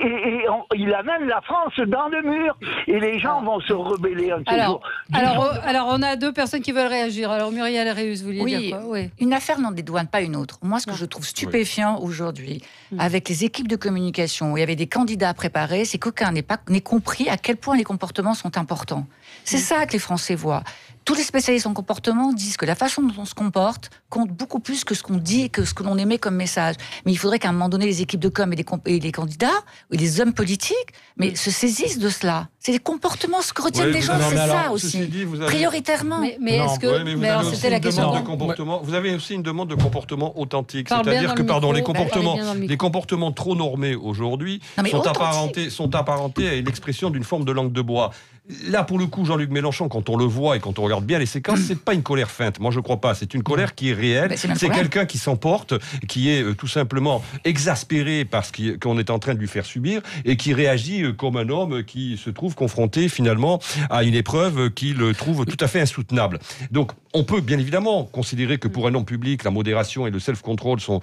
Speaker 8: il amène la France dans le mur. Et les gens vont se rebeller un jour.
Speaker 1: Alors, on a deux personnes qui veulent réagir. Alors, Muriel Réus, vous vouliez dire quoi? Oui.
Speaker 4: Une affaire n'en dédouane pas une autre. Moi, ce que je trouve stupéfiant aujourd'hui, avec les équipes de communication, où il y avait des candidats à préparer, c'est qu'aucun n'ait compris à quel point les comportements sont importants. C'est ça que les Français voient. Tous les spécialistes en comportement disent que la façon dont on se comporte compte beaucoup plus que ce qu'on dit et que ce que l'on émet comme message. Mais il faudrait qu'à un moment donné, les équipes de com et les candidats, et les hommes politiques, se saisissent de cela. C'est les comportements, ce que retiennent les gens, c'est ça aussi.
Speaker 3: Dit,
Speaker 4: prioritairement.
Speaker 1: Mais est-ce que...
Speaker 3: mais alors, c'était la question. Vous avez aussi une demande de comportement authentique. C'est-à-dire que, les comportements trop normés aujourd'hui sont apparentés à l'expression d'une forme de langue de bois. Là, pour le coup, Jean-Luc Mélenchon, quand on le voit et quand on regarde bien les séquences, c'est pas une colère feinte. Moi, je crois pas. C'est une colère qui est réelle. C'est quelqu'un qui s'emporte, qui est tout simplement exaspéré par ce qu'on est en train de lui faire subir et qui réagit comme un homme qui se trouve confronté finalement à une épreuve qu'il trouve tout à fait insoutenable. Donc, on peut bien évidemment considérer que pour un homme public, la modération et le self-control sont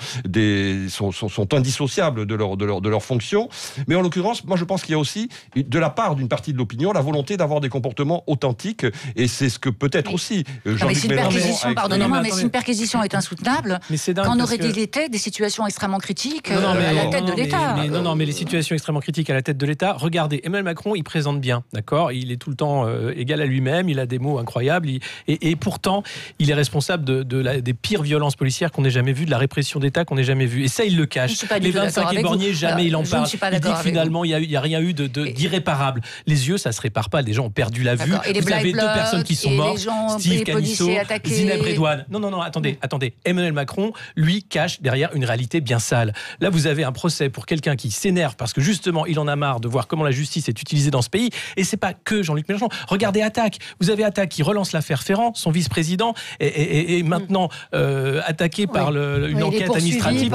Speaker 3: indissociables de leur fonction. Mais en l'occurrence, moi, je pense qu'il y a aussi, de la part d'une partie de l'opinion, la volonté d'avoir des comportements authentiques, et c'est ce que peut-être aussi Jean-Luc Mélenchon...
Speaker 4: Pardonnez-moi, mais si une perquisition est insoutenable, quand aurait-il été des situations extrêmement critiques à la tête de l'État?
Speaker 2: Mais les situations extrêmement critiques à la tête de l'État, regardez, Emmanuel Macron, il présente bien, d'accord? Il est tout le temps égal à lui-même, il a des mots incroyables, et pourtant, il est responsable des pires violences policières qu'on ait jamais vues, de la répression d'État qu'on ait jamais vue. Et ça, il le cache. Les 25 éborgnés, jamais il en parle. Il dit que finalement, il n'y a rien eu d'irréparable. Les yeux, ça se répare pas. Les gens ont perdu la vue. Vous avez 2 personnes qui sont mortes. Steve Canisso, Zineb Redouane. Non, attendez. Emmanuel Macron, lui, cache derrière une réalité bien sale. Là, vous avez un procès pour quelqu'un qui s'énerve parce que justement, il en a marre de voir comment la justice est utilisée dans ce pays. Et c'est pas que Jean-Luc Mélenchon. Regardez Attaque. Vous avez Attaque qui relance l'affaire Ferrand, son vice-président, et maintenant attaqué par une enquête administrative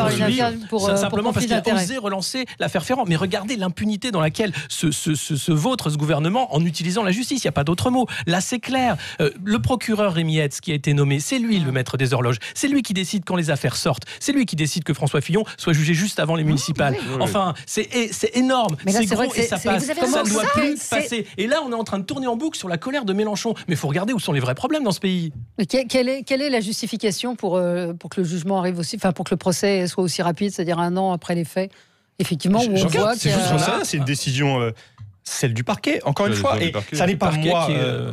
Speaker 2: simplement parce qu'il a osé relancer l'affaire Ferrand. Mais regardez l'impunité dans laquelle se vautre ce gouvernement en utilisant la justice. Il n'y a pas d'autre mot. Là, c'est clair. Le procureur Rémi Hetz qui a été nommé, c'est lui le maître des horloges. C'est lui qui décide quand les affaires sortent. C'est lui qui décide que François Fillon soit jugé juste avant les municipales. Enfin, c'est énorme. C'est gros et ça passe. Ça ne doit plus passer. Et là, on est en train de tourner en boucle sur la colère de Mélenchon. Mais il faut regarder où sont les vrais problèmes dans ce pays.
Speaker 1: Mais quelle est la justification pour que le jugement arrive aussi, enfin pour que le procès soit aussi rapide, c'est-à-dire 1 an après les faits? Effectivement, on voit qu'il y a...
Speaker 5: C'est une décision... celle du parquet, encore une fois. Et ça n'est pas moi,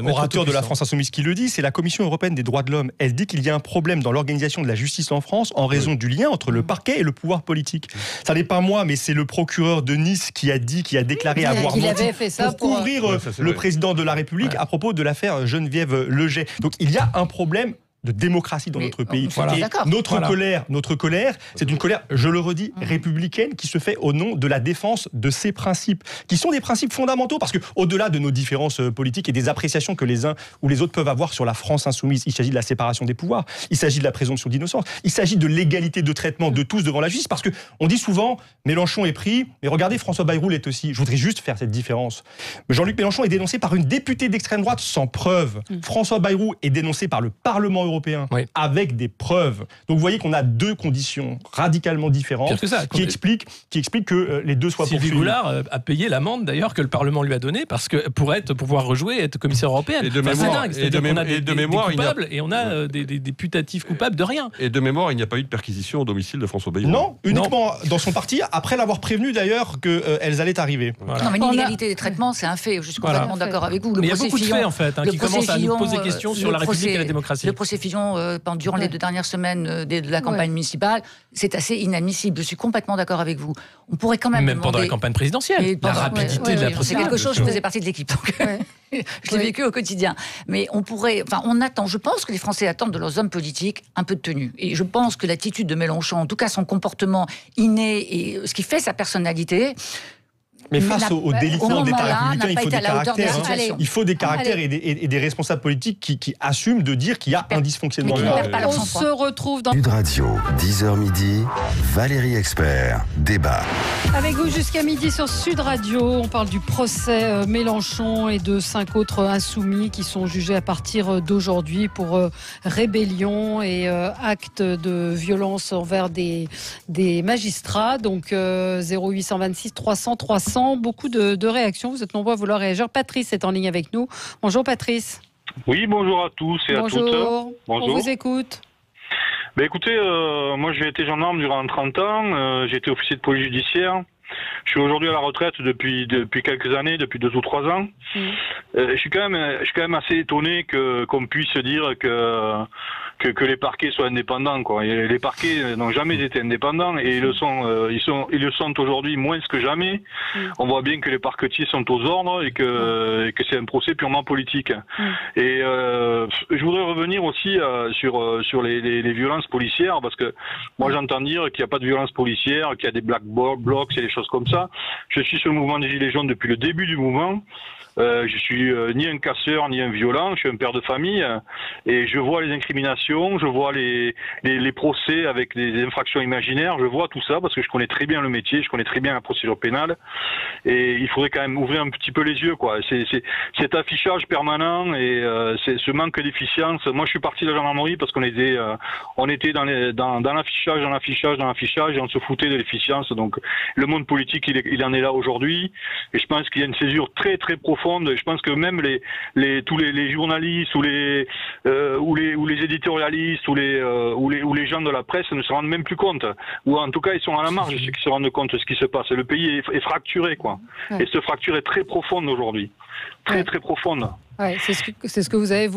Speaker 5: orateur de la France Insoumise, qui le dit, c'est la Commission européenne des droits de l'homme. Elle dit qu'il y a un problème dans l'organisation de la justice en France en raison du lien entre le parquet et le pouvoir politique. Ça n'est pas moi, mais c'est le procureur de Nice qui a déclaré avoir menti pour couvrir le président de la République à propos de l'affaire Geneviève Leget. Donc il y a un problème de démocratie dans notre pays. Et notre colère, c'est une colère, je le redis, républicaine, qui se fait au nom de la défense de ces principes, qui sont des principes fondamentaux, parce que au-delà de nos différences politiques et des appréciations que les uns ou les autres peuvent avoir sur la France insoumise, il s'agit de la séparation des pouvoirs, il s'agit de la présomption d'innocence, il s'agit de l'égalité de traitement de tous devant la justice, parce que on dit souvent Mélenchon est pris, mais regardez, François Bayrou l'est aussi. Je voudrais juste faire cette différence. Jean-Luc Mélenchon est dénoncé par une députée d'extrême droite sans preuve. François Bayrou est dénoncé par le Parlement européen avec des preuves. Donc vous voyez qu'on a 2 conditions radicalement différentes qui expliquent que les deux soient poursuivis.
Speaker 2: Sylvie Goulard a payé l'amende d'ailleurs que le Parlement lui a donnée parce que pour pouvoir rejouer et être commissaire européenne.
Speaker 3: C'est dingue.
Speaker 2: C'est-à-dire qu'on a des coupables et on a des putatifs coupables de rien.
Speaker 3: Et de mémoire, il n'y a pas eu de perquisition au domicile de François Bayrou.
Speaker 5: Non, uniquement dans son parti, après l'avoir prévenu d'ailleurs qu'elles allaient arriver.
Speaker 4: Voilà. Non, mais l'inégalité des traitements, c'est un fait. Je suis complètement d'accord avec vous.
Speaker 2: Mais il y a beaucoup de faits en fait qui commencent à nous poser des questions sur la République et la démocratie.
Speaker 4: Le procès fusions durant les 2 dernières semaines de la campagne municipale, c'est assez inadmissible. Je suis complètement d'accord avec vous. On pourrait quand même
Speaker 2: pendant la campagne présidentielle, la rapidité de la procédure.
Speaker 4: C'est quelque chose, je faisais partie de l'équipe, donc je l'ai vécu au quotidien. Mais on attend, je pense que les Français attendent de leurs hommes politiques un peu de tenue. Et je pense que l'attitude de Mélenchon, en tout cas son comportement inné et ce qui fait sa personnalité...
Speaker 5: Mais face aux délinquants d'État républicain, il faut des caractères. Il faut des caractères et des responsables politiques qui assument de dire qu'il y a un dysfonctionnement.
Speaker 1: On se retrouve dans
Speaker 6: Sud Radio, 10h midi, Valérie Expert, débat.
Speaker 1: Avec vous jusqu'à midi sur Sud Radio. On parle du procès Mélenchon et de 5 autres insoumis qui sont jugés à partir d'aujourd'hui pour rébellion et actes de violence envers des magistrats. Donc 0826 300 300. Beaucoup de réactions. Vous êtes nombreux à vouloir réagir. Patrice est en ligne avec nous. Bonjour Patrice.
Speaker 9: Oui, bonjour à tous et à toutes.
Speaker 1: Bonjour. On vous écoute.
Speaker 9: Écoutez, moi j'ai été gendarme durant 30 ans. J'ai été officier de police judiciaire. Je suis aujourd'hui à la retraite depuis quelques années, depuis 2 ou 3 ans. Je suis quand même assez étonné qu'on puisse dire que les parquets soient indépendants, quoi. Et les parquets n'ont jamais été indépendants et ils le sont aujourd'hui moins que jamais. On voit bien que les parquetiers sont aux ordres et que c'est un procès purement politique. Et je voudrais revenir aussi sur les violences policières, parce que moi j'entends dire qu'il n'y a pas de violence policière, qu'il y a des black blocs et des choses comme ça. Je suis sur le mouvement des Gilets jaunes depuis le début du mouvement. Je suis ni un casseur ni un violent, je suis un père de famille et je vois les incriminations, je vois les procès avec des infractions imaginaires, je vois tout ça parce que je connais très bien le métier, je connais très bien la procédure pénale et il faudrait quand même ouvrir un petit peu les yeux, quoi. Cet affichage permanent et ce manque d'efficience. Moi je suis parti de la gendarmerie parce qu'on était dans l'affichage et on se foutait de l'efficience. Donc le monde politique il en est là aujourd'hui et je pense qu'il y a une césure très très profonde. Je pense que même tous les journalistes ou les éditorialistes ou les gens de la presse ne se rendent même plus compte. Ou en tout cas, ils sont à la marge de ceux qui se rendent compte de ce qui se passe. Le pays est fracturé, quoi. Et cette fracture est très profonde aujourd'hui. Très profonde.
Speaker 1: Ouais, c'est ce que vous avez,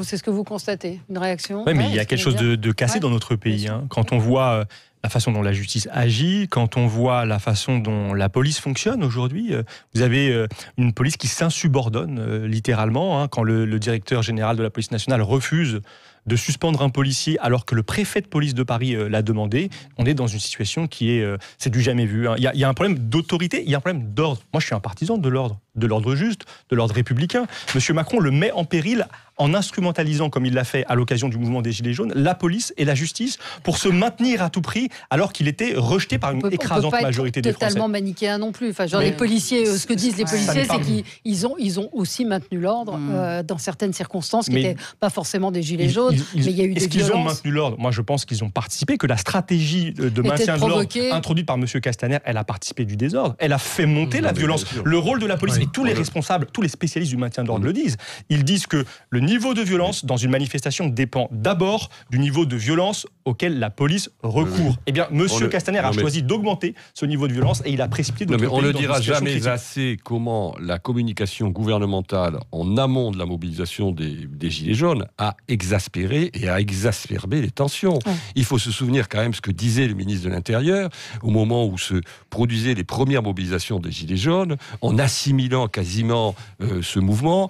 Speaker 1: c'est ce que vous constatez. Une réaction?
Speaker 5: Oui, mais il y a quelque chose de cassé dans notre pays. Quand on voit la façon dont la justice agit, quand on voit la façon dont la police fonctionne aujourd'hui, vous avez une police qui s'insubordonne littéralement. Quand le directeur général de la police nationale refuse de suspendre un policier alors que le préfet de police de Paris l'a demandé, on est dans une situation qui c'est du jamais vu. Il y a un problème d'autorité, il y a un problème d'ordre. Moi, je suis un partisan de l'ordre juste, de l'ordre républicain. Monsieur Macron le met en péril en instrumentalisant, comme il l'a fait à l'occasion du mouvement des Gilets jaunes, la police et la justice pour se maintenir à tout prix alors qu'il était rejeté par une écrasante majorité des Français.
Speaker 1: Totalement manichéen non plus. Enfin, les policiers, ce que disent les policiers, c'est qu'ils ont aussi maintenu l'ordre dans certaines circonstances qui n'étaient pas forcément des Gilets jaunes, mais il y a eu des violences. Est-ce qu'ils ont maintenu l'ordre? Moi, je pense qu'ils ont participé, que la stratégie de maintien de l'ordre introduite par M. Castaner, elle a participé du désordre. Elle a fait monter la violence. Le rôle de la police, et tous les responsables, tous les spécialistes du maintien de l'ordre le disent. Ils disent que le niveau de violence dans une manifestation dépend d'abord du niveau de violence auquel la police recourt. Eh bien, M. Castaner a choisi d'augmenter ce niveau de violence et il a précipité d'autres pays.
Speaker 3: On ne dira jamais assez comment la communication gouvernementale en amont de la mobilisation des Gilets jaunes a exaspéré et a exacerbé les tensions. Il faut se souvenir quand même ce que disait le ministre de l'Intérieur au moment où se produisaient les premières mobilisations des Gilets jaunes, en assimilant quasiment ce mouvement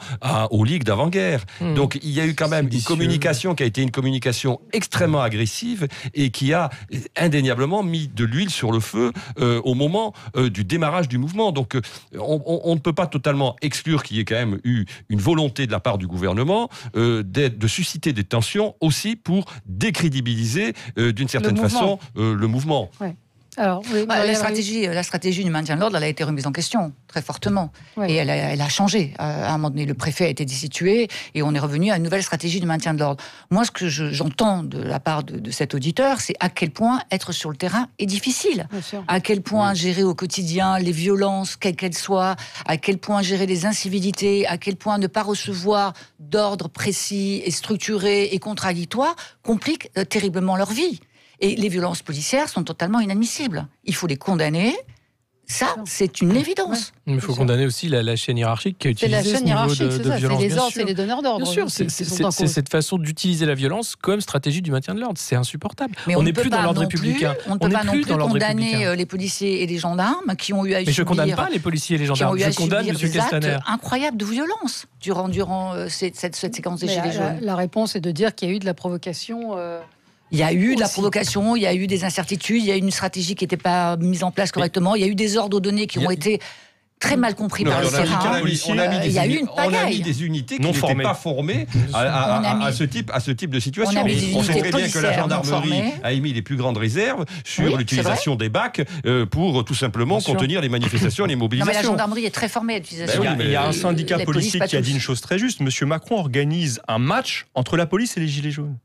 Speaker 3: aux ligues d'avant-guerre. Donc il y a eu quand même une communication qui a été une communication extrêmement agressive et qui a indéniablement mis de l'huile sur le feu au moment du démarrage du mouvement. Donc on ne peut pas totalement exclure qu'il y ait quand même eu une volonté de la part du gouvernement de susciter des tensions aussi pour décrédibiliser d'une certaine façon le mouvement.
Speaker 1: Ouais. Alors,
Speaker 4: la stratégie du maintien de l'ordre, elle a été remise en question très fortement. Et elle a changé. À un moment donné, le préfet a été destitué et on est revenu à une nouvelle stratégie du maintien de l'ordre. Moi, ce que j'entends de la part de cet auditeur, c'est à quel point être sur le terrain est difficile. À quel point gérer au quotidien les violences, quelles qu'elles soient, à quel point gérer les incivilités, à quel point ne pas recevoir d'ordre précis et structuré et contradictoire complique terriblement leur vie. Et les violences policières sont totalement inadmissibles. Il faut les condamner, Ça, c'est une évidence.
Speaker 2: Il faut condamner aussi la chaîne hiérarchique qui a utilisé ce niveau de violence.
Speaker 1: C'est les ordres, c'est les donneurs d'ordre.
Speaker 2: Bien sûr, c'est cette façon d'utiliser la violence comme stratégie du maintien de l'ordre. C'est insupportable.
Speaker 4: Mais
Speaker 2: on n'est plus dans l'ordre républicain.
Speaker 4: On ne peut pas non plus condamner les policiers et les gendarmes qui ont eu à subir...
Speaker 2: Mais je ne condamne pas les policiers et les gendarmes. Je condamne M. Castaner.
Speaker 4: Incroyable de violence durant cette séquence des Gilets jaunes.
Speaker 1: La réponse est de dire qu'il y a eu de la provocation...
Speaker 4: Il y a eu de la provocation, il y a eu des incertitudes, il y a eu une stratégie qui n'était pas mise en place correctement, il y a eu des ordres donnés qui ont été très mal compris par le terrain.
Speaker 3: Il y a eu une pagaille. On a mis des unités qui n'étaient pas formées à ce type de situation. On sait très bien que la gendarmerie a émis les plus grandes réserves sur l'utilisation des BAC pour tout simplement contenir les manifestations et les mobilisations.
Speaker 4: Non, mais la gendarmerie est très formée à l'utilisation.
Speaker 5: Il y a un syndicat policier qui a dit une chose très juste. Monsieur Macron organise un match entre la police et les Gilets jaunes,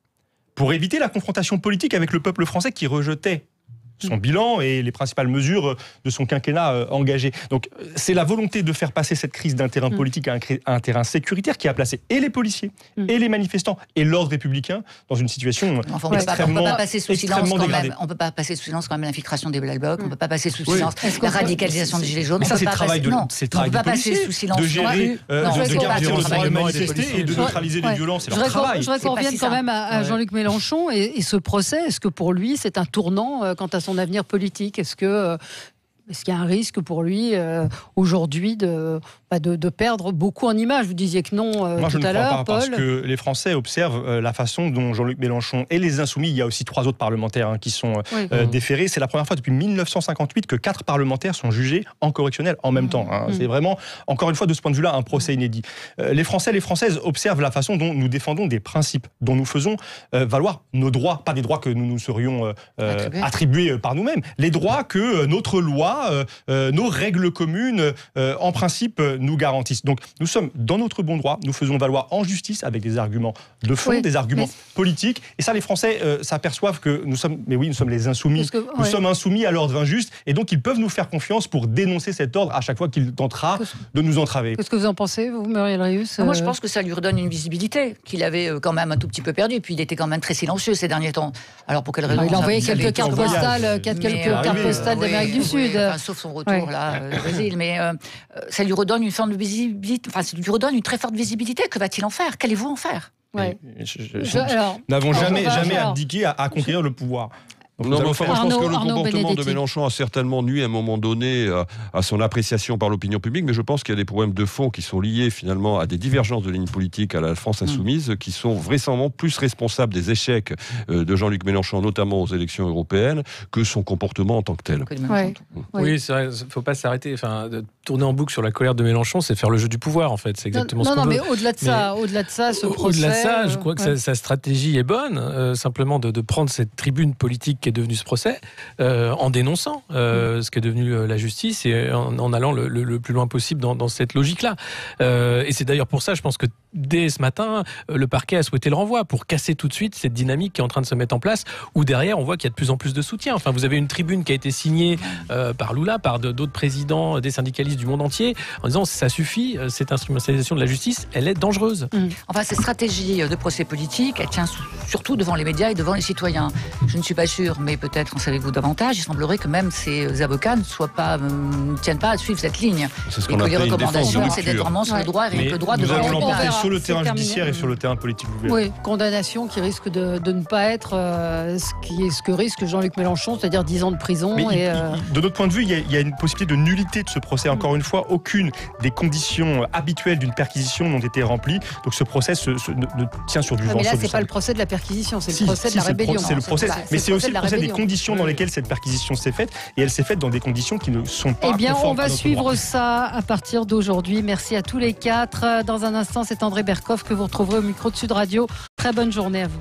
Speaker 5: pour éviter la confrontation politique avec le peuple français qui rejetait son bilan et les principales mesures de son quinquennat engagé. Donc c'est la volonté de faire passer cette crise d'un terrain politique à un terrain sécuritaire qui a placé et les policiers et les manifestants et l'ordre républicain dans une situation extrêmement dégradée.
Speaker 4: On ne peut pas passer sous silence quand même l'infiltration des Black Blocs, on ne peut pas passer sous silence la radicalisation des Gilets jaunes.
Speaker 5: Mais ça c'est le travail de policiers, de gérer, de garantir le droit de manifester et de neutraliser les violences. C'est leur travail.
Speaker 1: Je voudrais qu'on revienne quand même à Jean-Luc Mélenchon et ce procès. Est-ce que pour lui c'est un tournant quant à son avenir politique? Est-ce qu'il y a un risque pour lui aujourd'hui de perdre beaucoup en image? Vous disiez que non
Speaker 5: Moi,
Speaker 1: tout à l'heure, Paul.
Speaker 5: Parce que les Français observent la façon dont Jean-Luc Mélenchon et les Insoumis, il y a aussi 3 autres parlementaires qui sont déférés. C'est la première fois depuis 1958 que 4 parlementaires sont jugés en correctionnel en même temps. C'est vraiment, encore une fois, de ce point de vue-là, un procès inédit. Les Français et les Françaises observent la façon dont nous défendons des principes, dont nous faisons valoir nos droits, pas des droits que nous nous serions attribués par nous-mêmes, les droits que notre loi, nos règles communes, en principe, nous garantissent. Donc nous sommes dans notre bon droit, nous faisons valoir en justice avec des arguments de fond, des arguments politiques. Et ça, les Français s'aperçoivent que nous sommes les insoumis. Nous sommes insoumis à l'ordre injuste et donc ils peuvent nous faire confiance pour dénoncer cet ordre à chaque fois qu'il tentera de nous entraver.
Speaker 1: Qu'est-ce que vous en pensez, vous, Muriel Rius?
Speaker 4: Moi, je pense que ça lui redonne une visibilité qu'il avait quand même un tout petit peu perdue. Puis il était quand même très silencieux ces derniers temps. Alors pour quelle raison?
Speaker 1: Il a envoyé quelques cartes postales d'Amérique du Sud.
Speaker 4: Sauf son retour là, au Brésil. Mais ça lui redonne une forme de visibilité, ça lui redonne une très forte visibilité. Que va-t-il en faire? Qu'allez-vous en faire?
Speaker 5: Nous n'avons jamais abdiqué à conquérir le pouvoir.
Speaker 3: Non, mais enfin, moi, je pense que le comportement de Mélenchon a certainement nuit à un moment donné à son appréciation par l'opinion publique, mais je pense qu'il y a des problèmes de fond qui sont liés finalement à des divergences de ligne politique à la France insoumise, qui sont vraisemblablement plus responsables des échecs de Jean-Luc Mélenchon, notamment aux élections européennes, que son comportement en tant que tel.
Speaker 2: Oui, c'est vrai, il ne faut pas s'arrêter. Enfin, de tourner en boucle sur la colère de Mélenchon, c'est faire le jeu du pouvoir, en fait. C'est exactement ce qu'on veut.
Speaker 1: Mais au-delà de ça, ce procès...
Speaker 2: Au-delà de ça, je crois que sa stratégie est bonne, simplement de prendre cette tribune politique qui est devenu ce procès, en dénonçant ce qui est devenu la justice et en allant le plus loin possible dans cette logique-là. Et c'est d'ailleurs pour ça, je pense que dès ce matin, le parquet a souhaité le renvoi pour casser tout de suite cette dynamique qui est en train de se mettre en place, où derrière, on voit qu'il y a de plus en plus de soutien. Enfin, vous avez une tribune qui a été signée par Lula, par d'autres présidents des syndicalistes du monde entier, en disant ça suffit, cette instrumentalisation de la justice, elle est dangereuse.
Speaker 4: Enfin, cette stratégie de procès politique, elle tient surtout devant les médias et devant les citoyens. Je ne suis pas sûre, mais peut-être en savez-vous davantage, il semblerait que même ces avocats ne tiennent pas à suivre cette ligne.
Speaker 3: C'est ce qu'on appelle
Speaker 4: les recommandations, c'est d'être vraiment sur le droit et le droit de
Speaker 5: l'emporter sur le terrain judiciaire et sur le terrain politique.
Speaker 1: Oui, condamnation qui risque de ne pas être ce que risque Jean-Luc Mélenchon, c'est-à-dire 10 ans de prison.
Speaker 5: De notre point de vue, il y a une possibilité de nullité de ce procès. Encore une fois, aucune des conditions habituelles d'une perquisition n'ont été remplies. Donc ce procès ne tient sur du vent.
Speaker 1: Mais là, c'est pas le procès de la perquisition, c'est le procès de la rébellion.
Speaker 5: C'est le procès, mais c'est aussi le procès des conditions dans lesquelles cette perquisition s'est faite, et elle s'est faite dans des conditions qui ne sont pas conformes.
Speaker 1: On va suivre ça à partir d'aujourd'hui. Merci à tous les 4. Dans un instant, c'est André Berkoff que vous retrouverez au micro de Sud Radio. Très bonne journée à vous.